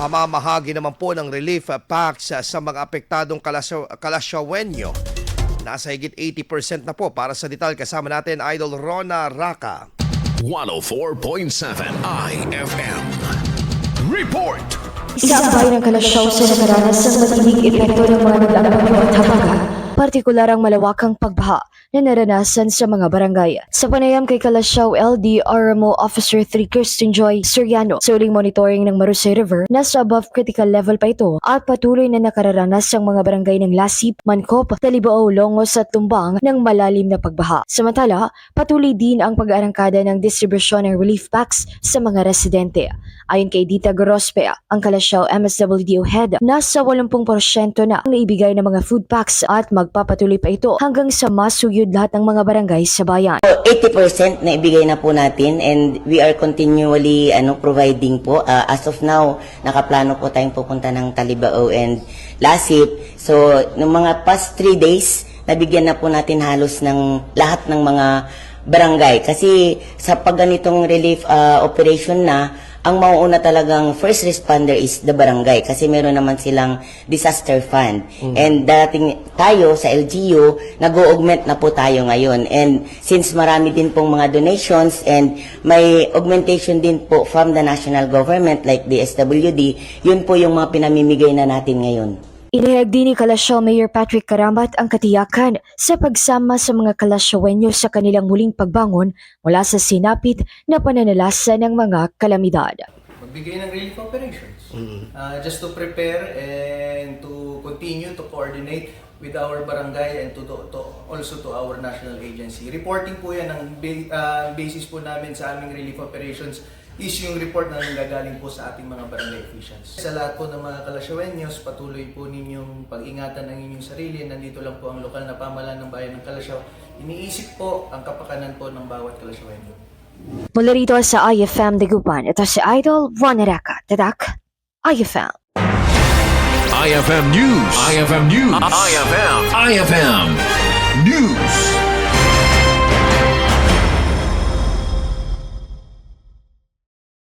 Pamamahagi naman po ng relief packs sa mga apektadong Kalasyawenyo. Nasa higit 80% na po. Para sa detalye, kasama natin Idol Rona Raka. 104.7 IFM. Report! Isang bayan ng Kalasyaw sa nakaranas ng matinding epekto ng mga nag-aambag at habagat, partikular ang malawakang pagbaha na naranasan sa mga barangay. Sa panayam kay Kalasyaw LD RMO Officer 3 Kirsten Joy Soriano, sa uling monitoring ng Marusay River, nasa above critical level pa ito at patuloy na nakararanas ang mga barangay ng Lasip, Mancop, Talibao, Longos at Tumbang ng malalim na pagbaha. Samantala, patuloy din ang pag-aarangkada ng distribusyon ng relief packs sa mga residente. Ayon kay Dita Gorospe, ang Kalasyaw MSWDO Head, nasa 80% na ang naibigay ng mga food packs at magpapatuloy pa ito hanggang sa masuyod lahat ng mga barangay sa bayan. 80% na ibigay na po natin and we are continually providing po. As of now, nakaplano po tayong pupunta ng Talibao and Lasip. So, ng mga past 3 days, nabigyan na po natin halos ng lahat ng mga barangay. Kasi sa pagganitong relief operation na, ang mauuna talagang first responder is the barangay kasi meron naman silang disaster fund. And dating tayo sa LGU, nag-augment na po tayo ngayon. And since marami din pong mga donations and may augmentation din po from the national government like the SWD, yun po yung mga pinamimigay na natin ngayon. Inihayag din ni Kalasyaw Mayor Patrick Caramat ang katiyakan sa pagsama sa mga Kalasyawenyo sa kanilang muling pagbangon mula sa sinapit na pananalasa ng mga kalamidad. Magbigay ng relief operations just to prepare and to continue to coordinate with our barangay and to also to our national agency. Reporting po yan ang basis po namin sa aming relief operations is yung report na nanggagaling po sa ating mga barangay officials. Sa lahat po ng mga Kalasyawenyos, patuloy po ninyong pag-ingatan ng inyong sarili. Nandito lang po ang lokal na pamahalaan ng bayan ng Kalasyaw. Iniisip po ang kapakanan po ng bawat Kalasyawenyo. Mula rito sa IFM Dagupan, ito si Idol Rona Raka. Tatak, IFM. IFM News. IFM News. IFM News.